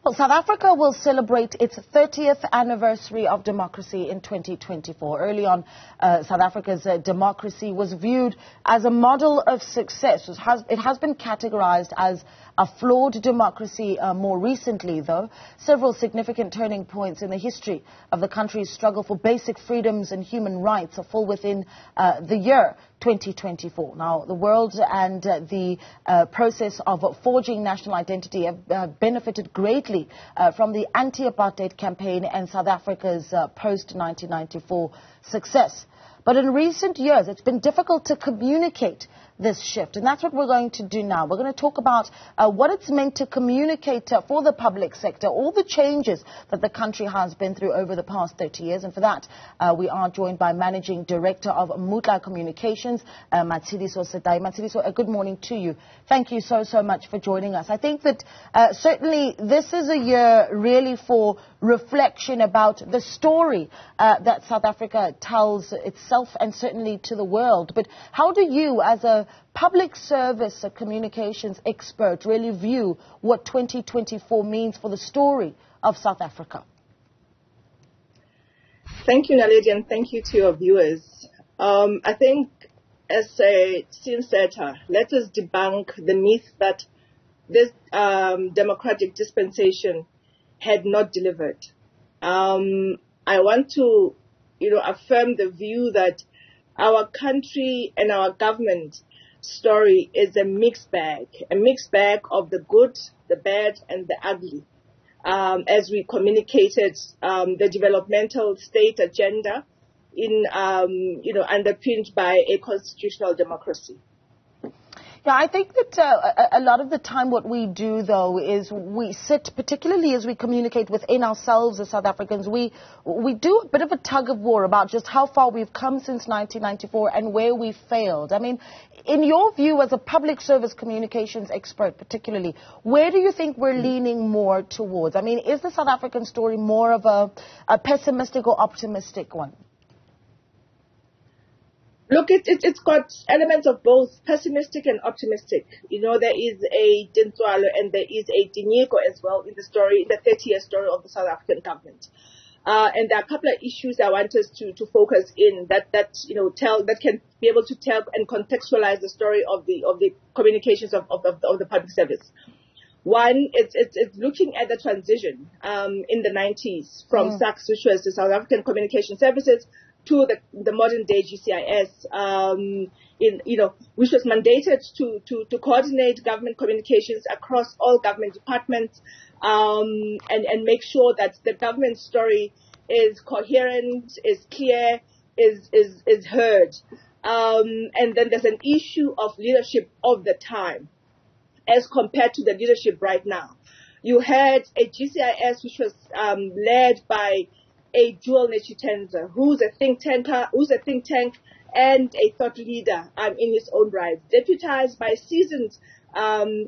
Well, South Africa will celebrate its 30th anniversary of democracy in 2024. Early on, South Africa's democracy was viewed as a model of success. It has been categorized as a flawed democracy more recently, though. Several significant turning points in the history of the country's struggle for basic freedoms and human rights fall within the year 2024. Now, the world and the process of forging national identity have benefited greatly from the anti-apartheid campaign and South Africa's post-1994 success. But in recent years, it's been difficult to communicate this shift. And that's what we're going to do now. We're going to talk about what it's meant to communicate for the public sector, all the changes that the country has been through over the past 30 years. And for that, we are joined by Managing Director of Mmutla Communications, Matshediso Setai. Matshediso, good morning to you. Thank you so much for joining us. I think that certainly this is a year really for reflection about the story that South Africa tells itself and certainly to the world. But how do you, as a public service communications expert, really view what 2024 means for the story of South Africa? Thank you, Naledi, and thank you to your viewers. I think, as a scene setter, let us debunk the myth that this democratic dispensation had not delivered. I want to, affirm the view that our country and our government story is a mixed bag of the good, the bad, and the ugly. As we communicated the developmental state agenda underpinned by a constitutional democracy. Yeah, I think that a lot of the time what we do, though, is we sit, particularly as we communicate within ourselves as South Africans, we do a bit of a tug of war about just how far we've come since 1994 and where we failed. I mean, in your view as a public service communications expert particularly, where do you think we're leaning more towards? I mean, is the South African story more of a pessimistic or optimistic one? Look, it's got elements of both pessimistic and optimistic. There is a Dintswalo and there is a Dinyiko as well in the story, in the 30-year story of the South African government. And there are a couple of issues I want us to focus in that can be able to tell and contextualize the story of the communications of the public service. One, it's looking at the transition in the 90s from SACS, which was the South African Communication Services, to the modern day GCIS, which was mandated to coordinate government communications across all government departments, and make sure that the government story is coherent, is clear, is heard. And then there's an issue of leadership of the time as compared to the leadership right now. You had a GCIS which was led by a dual Nechitenza, who's a think tank and a thought leader in his own right, deputized by seasoned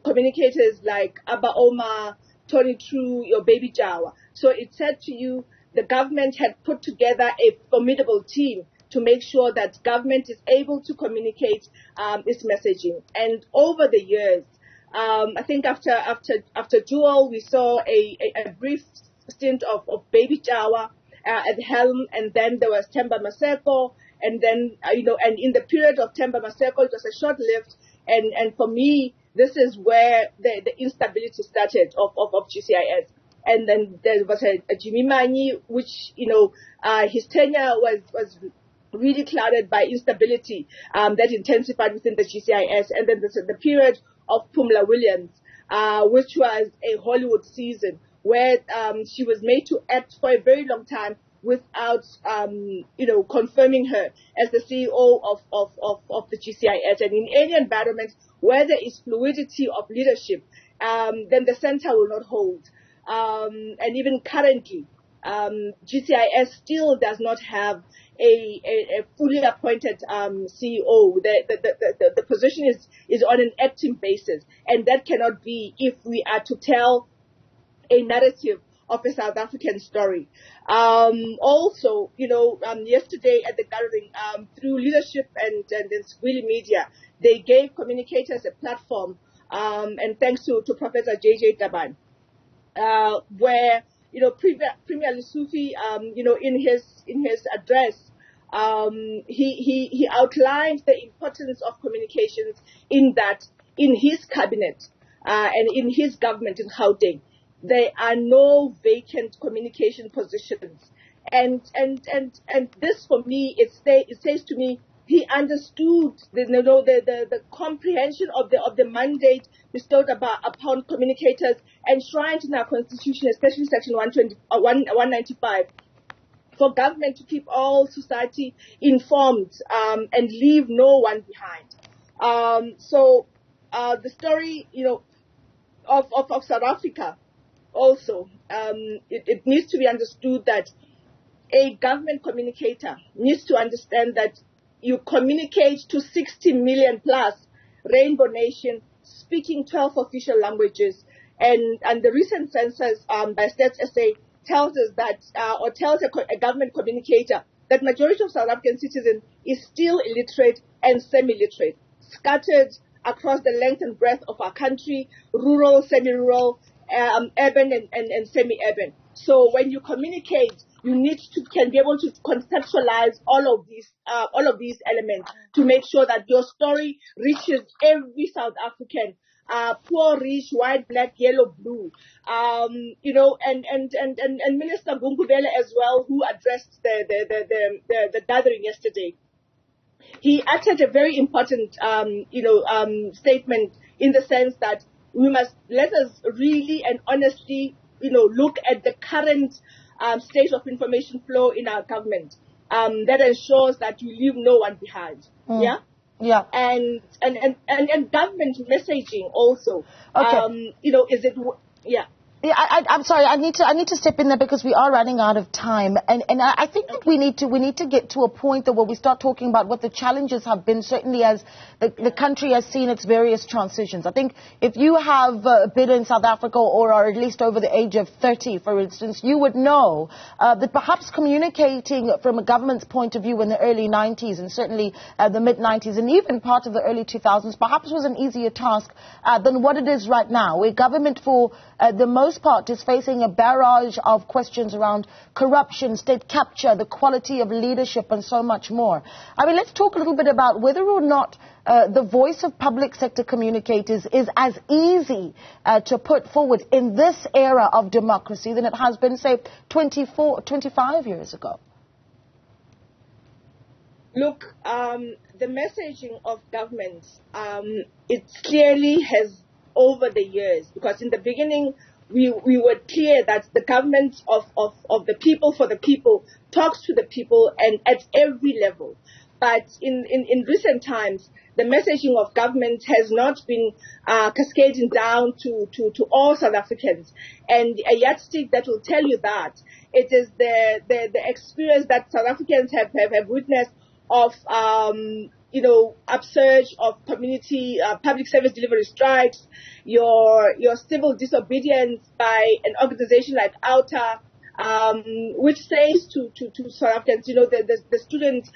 communicators like Abba Omar, Tony True, your baby Jawa. So it said to you, the government had put together a formidable team to make sure that government is able to communicate its messaging. And over the years, I think after Dual, we saw a brief stint of baby Jawa at the helm, and then there was Themba Maseko, and then and in the period of Themba Maseko, it was a short-lived, and for me, this is where the instability started of GCIS. And then there was a Jimmy Manyi, which his tenure was really clouded by instability that intensified within the GCIS, and then the period of Pumla Williams, which was a Hollywood season, where she was made to act for a very long time without, confirming her as the CEO of the GCIS. And in any environment where there is fluidity of leadership, then the center will not hold. And even currently, GCIS still does not have a fully appointed CEO. The position is on an acting basis, and that cannot be if we are to tell a narrative of a South African story. Also, yesterday at the gathering, through leadership and Skwili Media, they gave communicators a platform, and thanks to Professor J.J. Taban. where Premier Lessufi, in his address, he outlined the importance of communications in his cabinet and in his government in Gauteng. There are no vacant communication positions, and this for me it says to me he understood the comprehension of the mandate bestowed upon communicators enshrined in our constitution, especially section 195, for government to keep all society informed and leave no one behind. So the story, of South Africa also, it needs to be understood that a government communicator needs to understand that you communicate to 60 million plus Rainbow Nation speaking 12 official languages, and the recent census by Stats SA tells us that, or tells a government communicator that majority of South African citizens is still illiterate and semi-literate, scattered across the length and breadth of our country, rural, semi-rural, urban and semi-urban. So when you communicate, you can be able to conceptualize all of these elements to make sure that your story reaches every South African, poor, rich, white, black, yellow, blue, and Minister Gungubele as well, who addressed the gathering yesterday. He uttered a very important, statement in the sense that let us really and honestly, look at the current state of information flow in our government that ensures that you leave no one behind. Yeah. Yeah. And government messaging also. Okay. Yeah. Yeah, I'm sorry. I need to step in there because we are running out of time, and I think that we need to get to a point that where we start talking about what the challenges have been. Certainly, as the country has seen its various transitions. I think if you have been in South Africa or are at least over the age of 30, for instance, you would know that perhaps communicating from a government's point of view in the early 90s and certainly the mid 90s and even part of the early 2000s perhaps was an easier task than what it is right now, where government for the most part is facing a barrage of questions around corruption, state capture, the quality of leadership, and so much more. I mean, let's talk a little bit about whether or not the voice of public sector communicators is as easy to put forward in this era of democracy than it has been, say, 25 years ago. Look, the messaging of government, it clearly has over the years, because in the beginning, we were clear that the government of the people for the people talks to the people and at every level. But in recent times, the messaging of government has not been cascading down to all South Africans. And a yardstick that will tell you that it is the experience that South Africans have witnessed of upsurge of community public service delivery strikes, your civil disobedience by an organization like OUTA, which says to South Africans, the student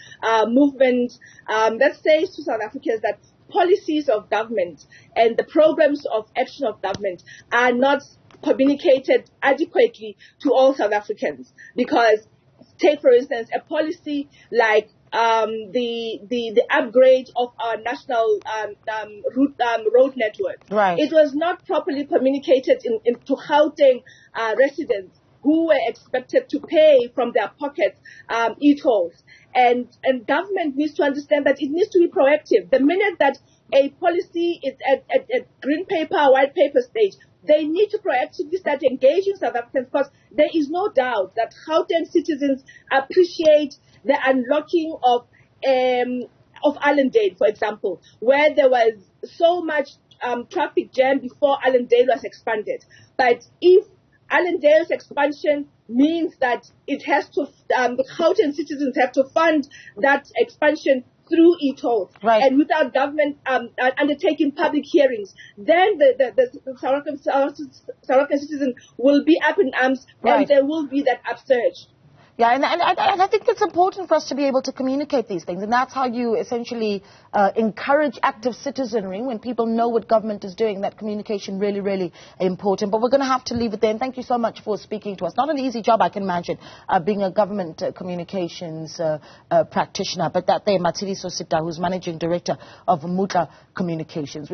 movement, that says to South Africans that policies of government and the programs of action of government are not communicated adequately to all South Africans. Because, take for instance, a policy like the upgrade of our national road network. Right. It was not properly communicated to Gauteng residents who were expected to pay from their pockets e-tolls. And government needs to understand that it needs to be proactive. The minute that a policy is at green paper, white paper stage, they need to proactively start engaging South Africans, because there is no doubt that Gauteng citizens appreciate the unlocking of Allendale, for example, where there was so much traffic jam before Allendale was expanded. But if Allendale's expansion means that it has to, Gauteng citizens have to fund that expansion through e-tolls, right, and without government undertaking public hearings, then the South African citizen will be up in arms, right, and there will be that upsurge. Yeah, and I think it's important for us to be able to communicate these things, and that's how you essentially encourage active citizenry. When people know what government is doing, that communication really, really important. But we're going to have to leave it there, and thank you so much for speaking to us. Not an easy job, I can imagine, being a government communications practitioner, but that there, Matshediso Setai, who's Managing Director of Mmutla Communications.